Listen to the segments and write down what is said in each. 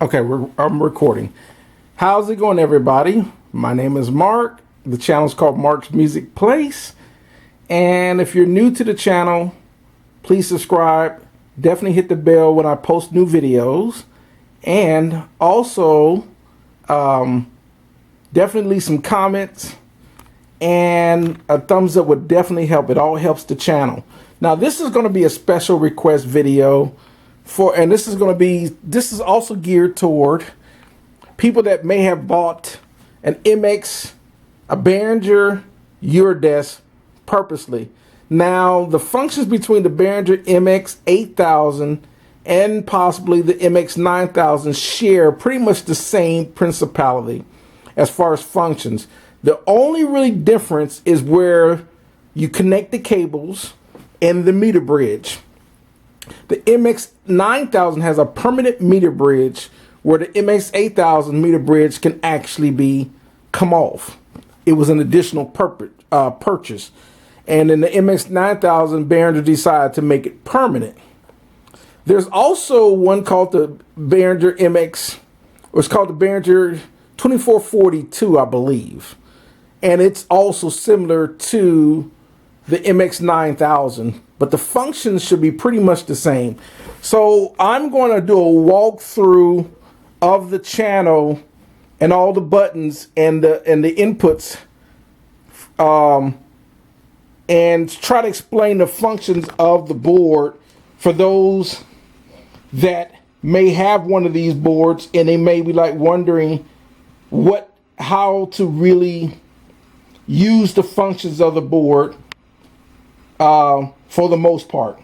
Okay, I'm recording. How's it going, everybody? My name is Mark. The channel is called Mark's Music Place. And if you're new to the channel, please subscribe. Definitely hit the bell when I post new videos. And also, definitely leave some comments. And a thumbs up would definitely help. It all helps the channel. Now, this is going to be a special request video. This is also geared toward people that may have bought a Behringer Eurodesk purposely. Now, the functions between the Behringer MX8000 and possibly the MX9000 share pretty much the same principality as far as functions. The only really difference is where you connect the cables and the meter bridge. The MX9000 has a permanent meter bridge where the MX8000 meter bridge can actually come off. It was an additional purchase. And in the MX9000, Behringer decided to make it permanent. There's also one called the Behringer it's called the Behringer 2442, I believe. And it's also similar to the MX9000, but the functions should be pretty much the same. So I'm going to do a walkthrough of the channel and all the buttons and the inputs, and try to explain the functions of the board for those that may have one of these boards and they may be like wondering how to really use the functions of the board. For the most part.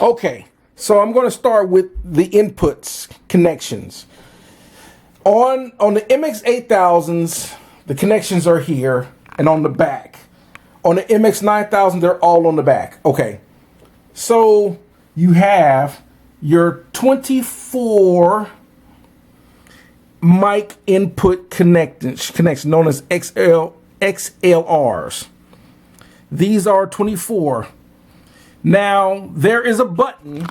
Okay, so I'm going to start with the inputs connections. On the MX8000s, the connections are here and on the back. On the MX9000, they're all on the back. Okay, so you have your 24 mic input connections known as XLRs. These are 24. Now, there is a button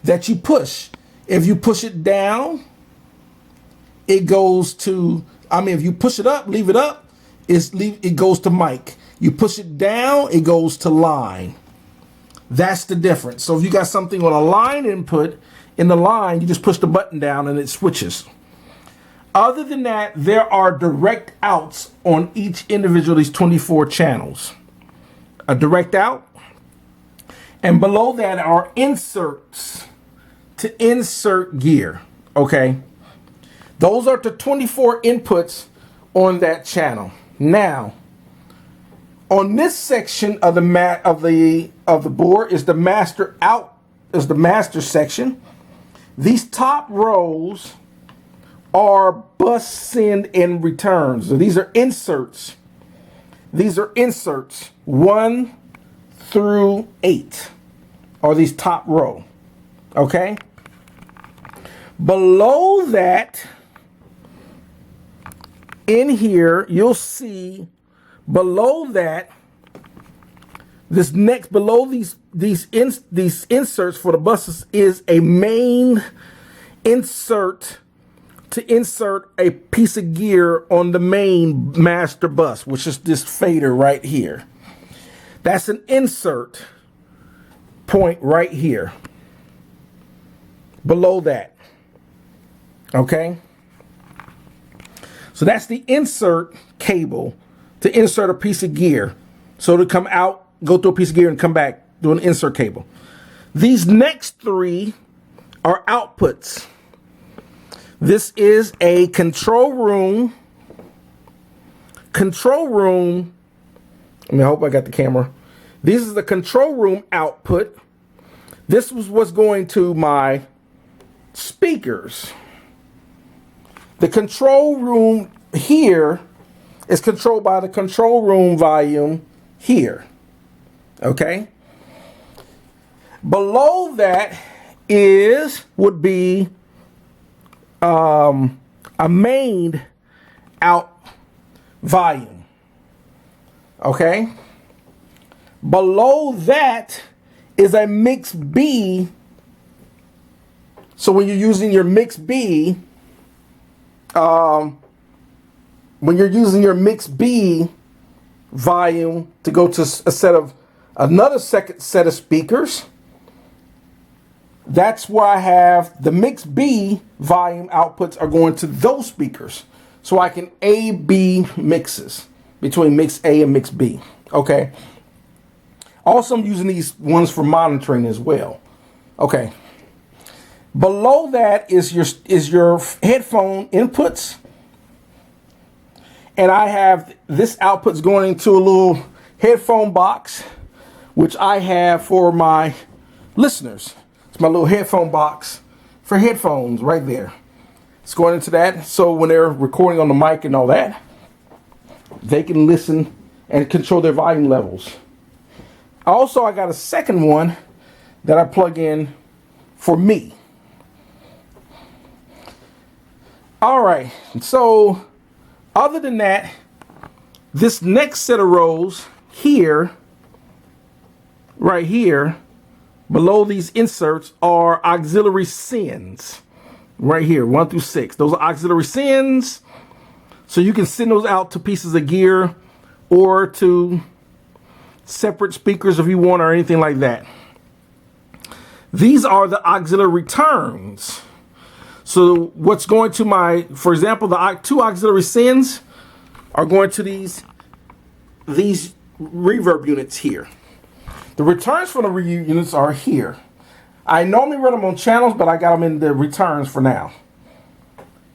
that you push. If you push it down, it goes to, if you push it up, leave it up, it goes to mic. You push it down, it goes to line. That's the difference. So if you got something on a line input, in the line, you just push the button down and it switches. Other than that, there are direct outs on each individual of these 24 channels. A direct out, and below that are inserts to insert gear. Okay, those are the 24 inputs on that channel. Now, on this section of the board is the master section. These top rows are bus send and returns. So these are inserts. These are inserts 1 through 8 are these top row. Okay. Below that, in here, you'll see below that, below these inserts for the buses is a main insert to insert a piece of gear on the main master bus, which is this fader right here. That's an insert point right here. Below that. Okay? So that's the insert cable to insert a piece of gear. So to come out, go through a piece of gear and come back, do an insert cable. These next three are outputs. This is a control room. I hope I got the camera. This is the control room output. This was what's going to my speakers. The control room here is controlled by the control room volume here. Okay. Below that would be a main out volume. Okay. Below that is a mix B So when you're using your mix B, volume to go to another second set of speakers, that's where I have the mix B volume outputs are going to those speakers. So I can A-B mixes between mix A and mix B. Okay. Also, I'm using these ones for monitoring as well. Okay. Below that is your headphone inputs. And I have this outputs going into a little headphone box, which I have for my listeners. It's my little headphone box for headphones right there. It's going into that, so when they're recording on the mic and all that, they can listen and control their volume levels. Also, I got a second one that I plug in for me. All right, so other than that, this next set of rows here, right here, below these inserts are auxiliary sends. Right here, 1 through 6. Those are auxiliary sends. So you can send those out to pieces of gear or to separate speakers if you want or anything like that. These are the auxiliary returns. So what's going to for example, the 2 auxiliary sends are going to these reverb units here. The returns from the reverb units are here. I normally run them on channels, but I got them in the returns for now.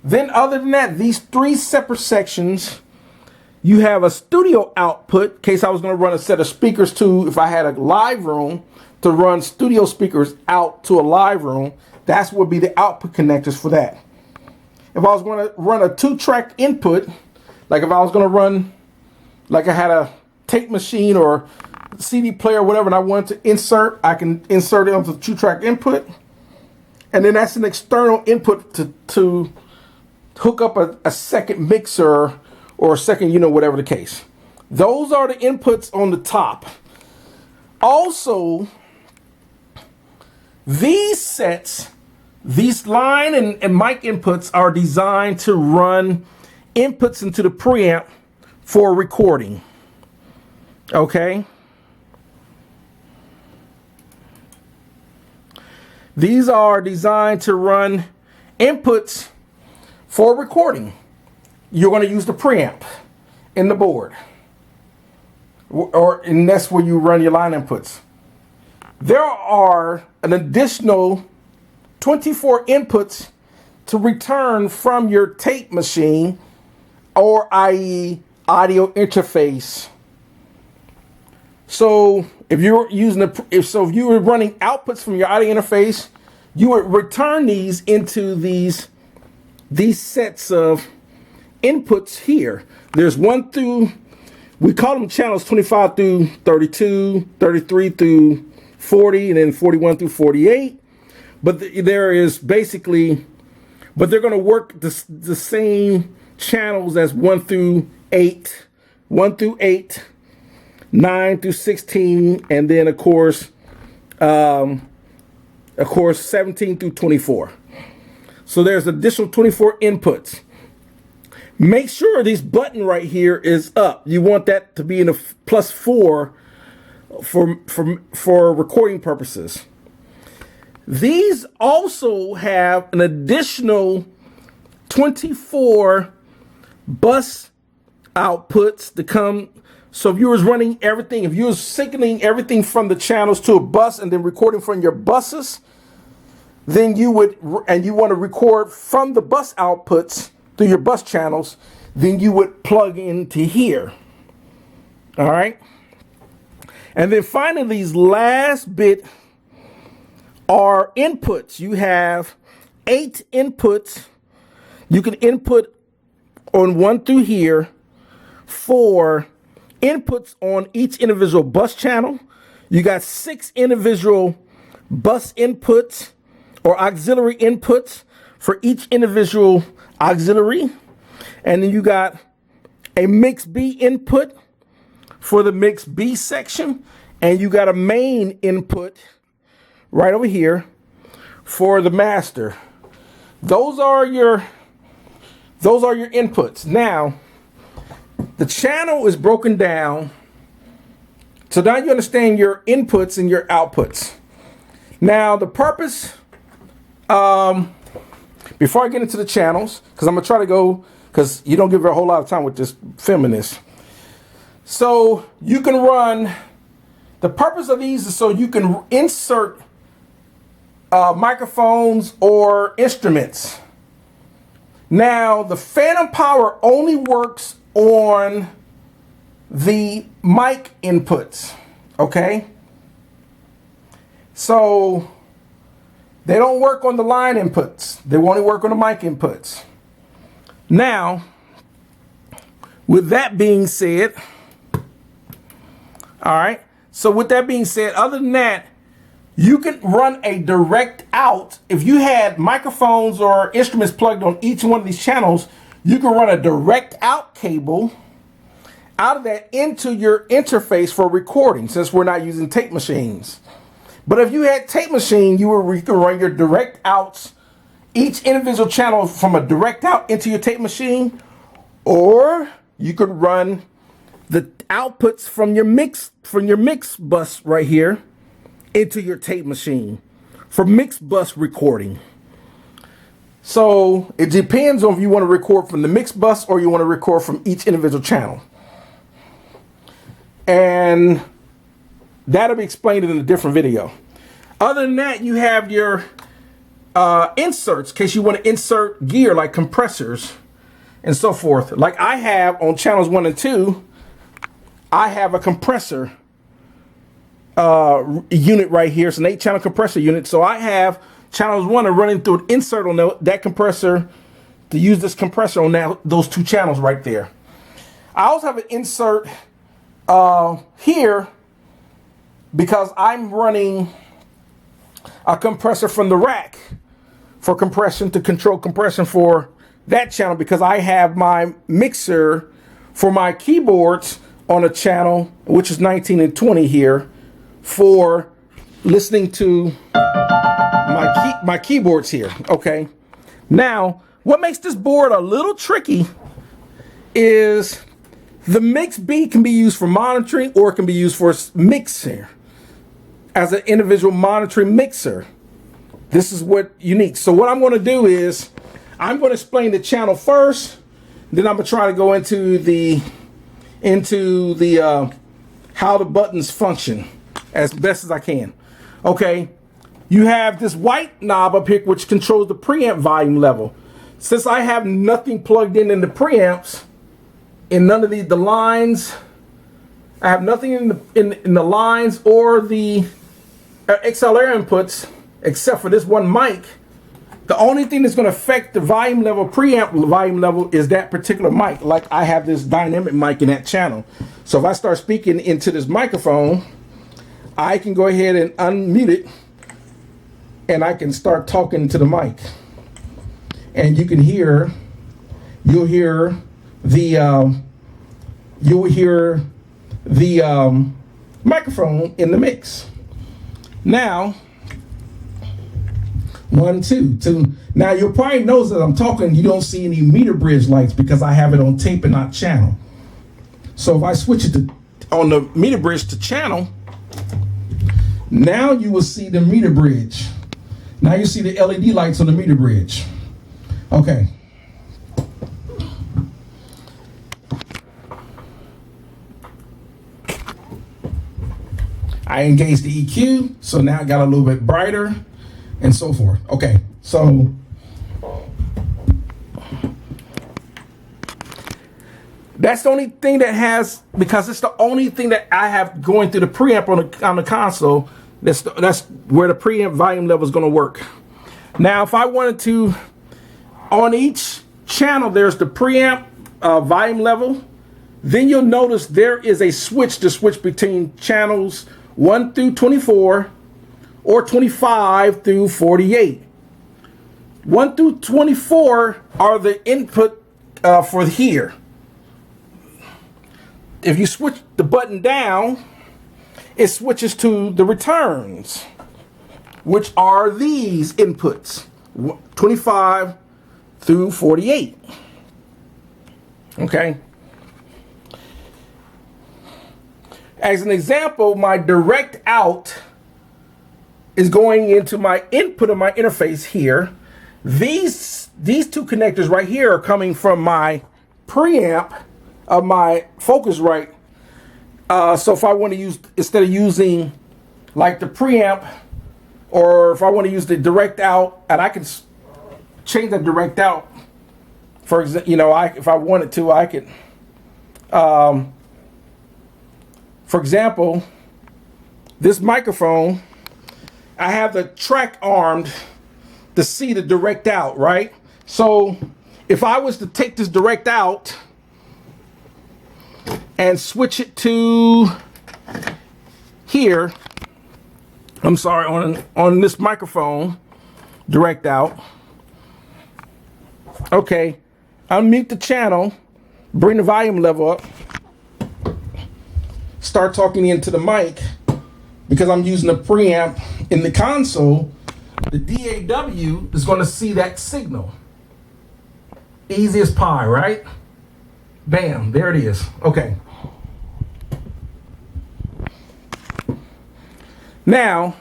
Then other than that, these 3 separate sections, you have a studio output, in case I was going to run a set of speakers to, if I had a live room, to run studio speakers out to a live room. That's would be the output connectors for that. If I was going to run a 2-track input, like if I was going to run, like I had a tape machine or CD player or whatever, and I wanted to insert, I can insert it onto the 2-track input. And then that's an external input to hook up a second mixer or a second, whatever the case. Those are the inputs on the top. Also, these sets, these line and mic inputs are designed to run inputs into the preamp for recording. Okay? These are designed to run inputs for recording. You're going to use the preamp in the board. And that's where you run your line inputs. There are an additional 24 inputs to return from your tape machine, or i.e. audio interface. So if you're using if you were running outputs from your audio interface, you would return these into these sets of inputs here. There's 1 through, we call them channels 25 through 32, 33 through 40, and then 41 through 48. But there is basically, but they're going to work the same channels as 1 through 8, 9 through 16, and then of course 17 through 24. So there's additional 24 inputs. Make sure this button right here is up. You want that to be in a +4 for recording purposes. These also have an additional 24 bus outputs to come. So if you was running everything, if you was signaling everything from the channels to a bus and then recording from your buses, then you would, and you want to record from the bus outputs through your bus channels, then you would plug into here. All right. And then finally, these last bit are inputs. You have 8 inputs. You can input on 1 through here, 4 inputs on each individual bus channel. You got 6 individual bus inputs or auxiliary inputs for each individual auxiliary. And then you got a mix B input for the mix B section. And you got a main input right over here for the master. Those are your inputs. Now, the channel is broken down. So now you understand your inputs and your outputs. Now, the purpose, before I get into the channels, because I'm going to try to go, because you don't give her a whole lot of time with this filming this. So you can run, the purpose of these is so you can insert microphones or instruments. Now, the phantom power only works on the mic inputs, okay? So they don't work on the line inputs. They only work on the mic inputs. Now, with that being said, all right, so with that being said, other than that, you can run a direct out. If you had microphones or instruments plugged on each one of these channels, you can run a direct out cable out of that into your interface for recording, since we're not using tape machines. But if you had tape machine, you could run your direct outs, each individual channel from a direct out into your tape machine, or you could run the outputs from your mix bus right here into your tape machine for mix bus recording. So it depends on if you want to record from the mix bus or you want to record from each individual channel. And that'll be explained in a different video. Other than that, you have your inserts, in case you want to insert gear like compressors and so forth. Like I have on channels 1 and 2, I have a compressor unit right here. It's an 8-channel compressor unit. So I have channels 1 are running through an insert on that compressor to use this compressor on those 2 channels right there. I also have an insert here because I'm running a compressor from the rack for compression, to control compression for that channel, because I have my mixer for my keyboards on a channel which is 19 and 20 here for listening to my keyboards here. Okay, now what makes this board a little tricky is the mix B can be used for monitoring, or it can be used for mixing as an individual monitoring mixer. This is what unique. So what I'm going to do is I'm going to explain the channel first, then I'm going to try to go into the how the buttons function as best as I can. Okay, you have this white knob up here which controls the preamp volume level. Since I have nothing plugged in the preamps, in none of the lines, I have nothing in the lines or the XLR inputs except for this one mic. The only thing that's going to affect the volume level, preamp volume level, is that particular mic. Like I have this dynamic mic in that channel. So if I start speaking into this microphone, I can go ahead and unmute it and I can start talking to the mic. And you can hear, you'll hear the microphone in the mix. Now, 1, 2, 2. Now you'll probably notice that I'm talking, you don't see any meter bridge lights because I have it on tape and not channel. So if I switch it on the meter bridge to channel, now you will see the meter bridge. Now you see the LED lights on the meter bridge. Okay. I engaged the EQ, so now I got a little bit brighter and so forth. Okay, so that's the only thing that has, because it's the only thing that I have going through the preamp on the console. That's where the preamp volume level is going to work. Now, if I wanted to, on each channel, there's the preamp volume level. Then you'll notice there is a switch to switch between channels 1 through 24 or 25 through 48. 1 through 24 are the input for here. If you switch the button down, it switches to the returns. which are these inputs, 25 through 48. Okay. As an example, my direct out is going into my input of my interface here. These two connectors right here are coming from my preamp of my Focusrite. So if I want to use, instead of using like the preamp, or if I want to use the direct out, and I can change the direct out. For example, you know, if I wanted to, I could. For example, this microphone, I have the track armed to see the direct out, right? So if I was to take this direct out and switch it to here, I'm sorry, on this microphone, direct out. Okay, unmute the channel, bring the volume level up, start talking into the mic. Because I'm using a preamp in the console, the DAW is going to see that signal. Easy as pie, right? Bam, there it is. Okay. Now,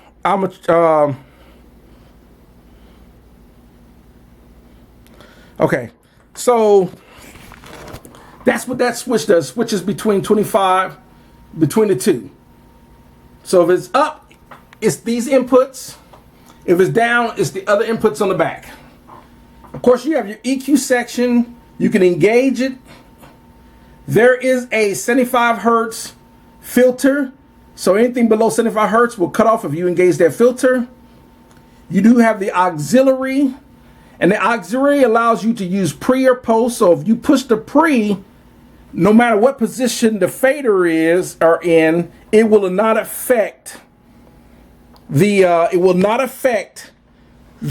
okay, so that's what that switch does. Switches between 25, between the two. So if it's up, it's these inputs. If it's down, it's the other inputs on the back. Of course, you have your EQ section. You can engage it. There is a 75 hertz filter. So anything below 75 hertz will cut off if you engage that filter. You do have the auxiliary. And the auxiliary allows you to use pre or post. So if you push the pre, no matter what position the fader is or in, it will not affect the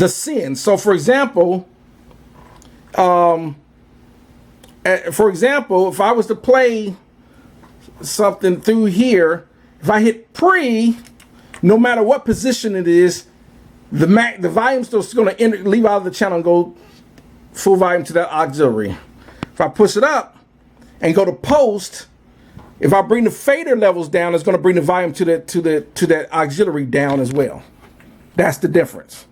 send. So for example, if I was to play something through here, if I hit pre, no matter what position it is, the volume's still going to leave out of the channel and go full volume to that auxiliary. If I push it up and go to post, if I bring the fader levels down, it's going to bring the volume to that auxiliary down as well. That's the difference.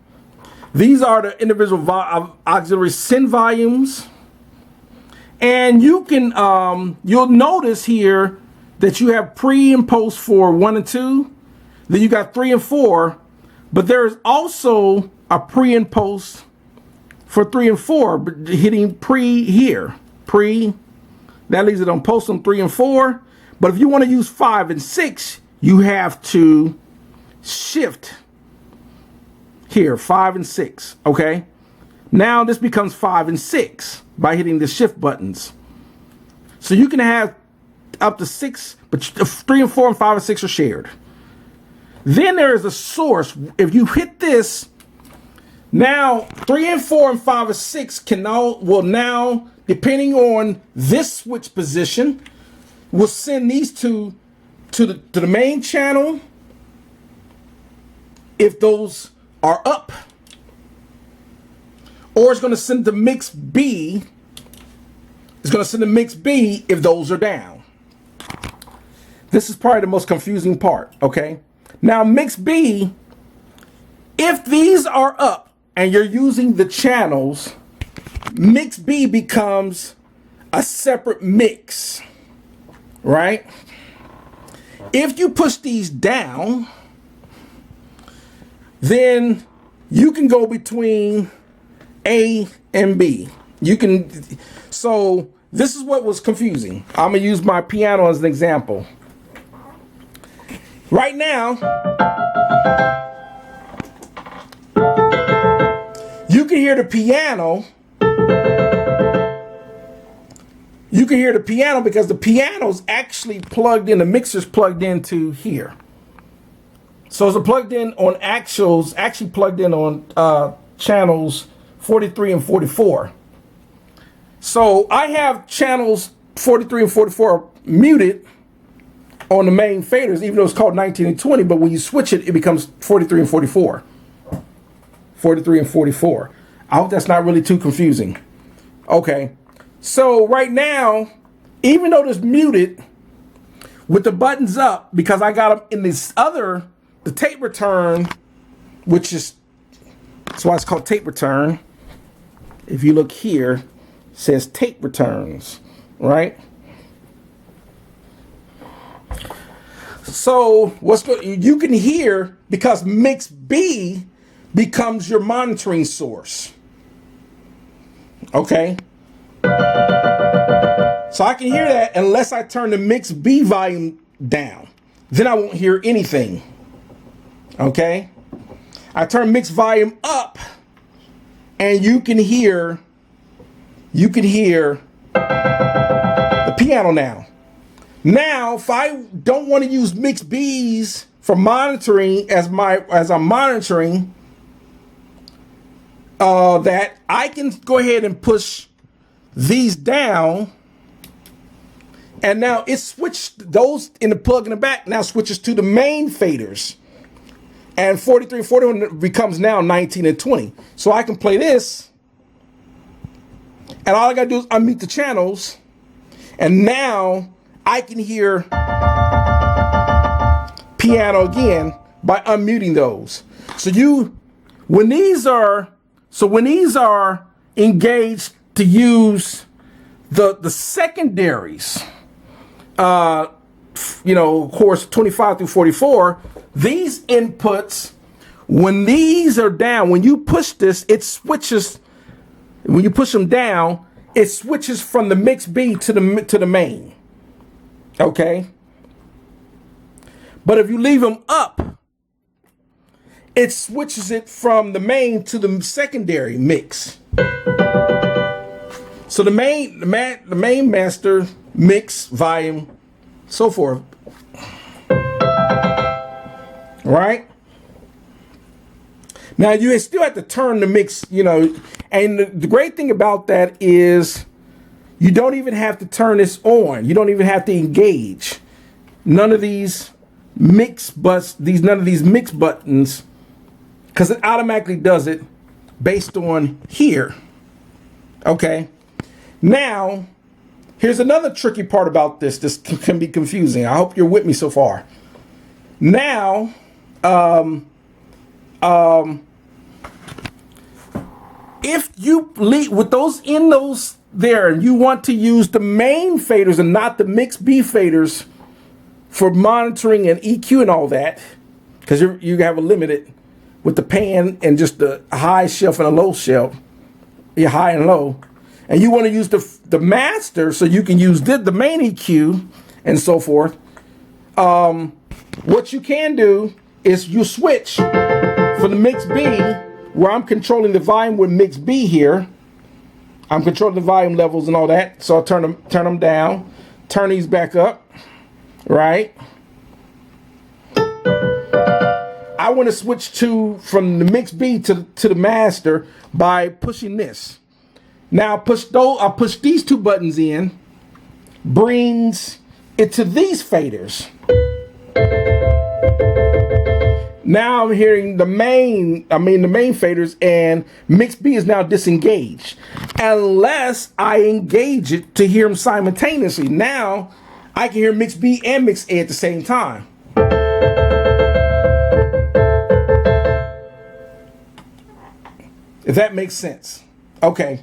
These are the individual auxiliary send volumes, and you can you'll notice here that you have pre and post for 1 and 2. Then you got 3 and 4, but there is also a pre and post for 3 and 4. But hitting pre here, pre, that leaves it on post on 3 and 4. But if you want to use 5 and 6, you have to shift here, 5 and 6, okay? Now this becomes 5 and 6 by hitting the shift buttons. So you can have up to 6, but 3 and 4 and 5 and 6 are shared. Then there is a source. If you hit this, now 3 and 4 and 5 and 6 will now, depending on this switch position, will send these two to the main channel if those are up, or it's going to send the mix B. It's going to send the mix B if those are down. This is probably the most confusing part. Okay, now mix B, if these are up and you're using the channels, mix B becomes a separate mix. Right? If you push these down, then you can go between A and B. You can, so this is what was confusing. I'm gonna use my piano as an example. Right now, you can hear the piano. You can hear the piano because the piano's actually plugged in, the mixer's plugged into here. So it's plugged in on actually plugged in on channels 43 and 44. So I have channels 43 and 44 muted on the main faders, even though it's called 19 and 20, but when you switch it, it becomes 43 and 44. 43 and 44. I hope that's not really too confusing. Okay, so right now, even though it's muted with the buttons up, because I got them in this other, the tape return, which is, that's why it's called tape return. If you look here, it says tape returns, right? So what's good? You can hear, because mix B becomes your monitoring source. Okay. So I can hear that unless I turn the mix B volume down. Then I won't hear anything. Okay. I turn mix volume up and you can hear the piano now. Now, if I don't want to use mix B's for monitoring as I'm monitoring that, I can go ahead and push these down, and now it switched those in the plug in the back. Now switches to the main faders, and 43, 41 becomes now 19 and 20. So I can play this, and all I gotta do is unmute the channels, and now I can hear piano again by unmuting those. So when these are engaged to use the secondaries, of course, 25 through 44, these inputs, when these are down, when you push this, it switches. When you push them down, it switches from the mix B to the main. Okay. But if you leave them up, it switches it from the main to the secondary mix. So the main master, mix, volume, so forth. Right? Now you still have to turn the mix, and the great thing about that is you don't even have to turn this on. You don't even have to engage. None of these mix buttons, because it automatically does it based on here. Okay. Now, here's another tricky part about this. This can be confusing. I hope you're with me so far. Now, if you leave with those there, and you want to use the main faders and not the mix B faders for monitoring and EQ and all that, because you have a limited with the pan and just the high shelf and a low shelf, your high and low, and you want to use the master so you can use the main EQ and so forth. What you can do is you switch for the mix B, where I'm controlling the volume with mix B here. I'm controlling the volume levels and all that. So I'll turn them down, turn these back up, right? I want to switch from the mix B to the master by pushing this. Now I'll push these two buttons in, brings it to these faders. Now I'm hearing the main faders, and mix B is now disengaged. Unless I engage it to hear them simultaneously. Now I can hear mix B and mix A at the same time. If that makes sense. Okay.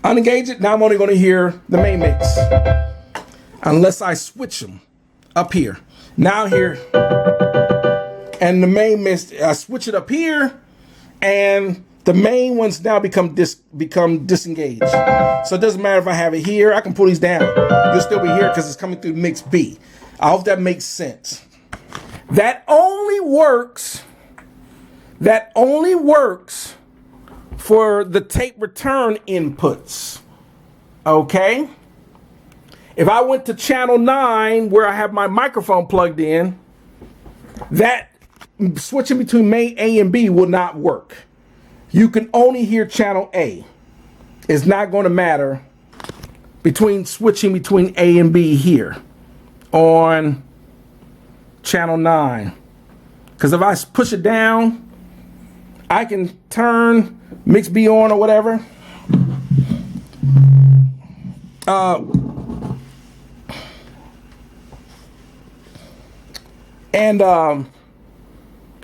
Unengage it. Now I'm only going to hear the main mix. Unless I switch them up here. Now here. And the main mix, I switch it up here, and the main ones now become disengaged. So it doesn't matter if I have it here. I can pull these down. You'll still be here because it's coming through mix B. I hope that makes sense. That only works for the tape return inputs. Okay? If I went to channel 9 where I have my microphone plugged in, that switching between main A and B will not work. You can only hear channel A. It's not going to matter switching between A and B here on channel 9. Because if I push it down, I can turn mix B on or whatever.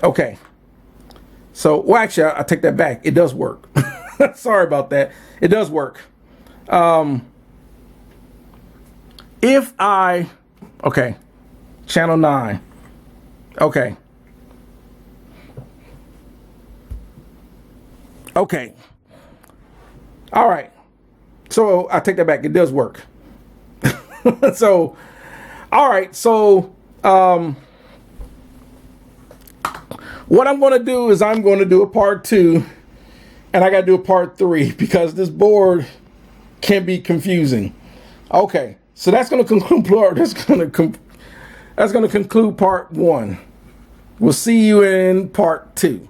Okay. So, well, actually, I take that back. It does work. Sorry about that. It does work. If I, okay, channel 9. Okay. Okay. All right. So I take that back. It does work. So, all right. So, what I'm going to do is I'm going to do a part 2, and I got to do a part 3 because this board can be confusing. Okay. So that's going to conclude. That's going to conclude part 1. We'll see you in part 2.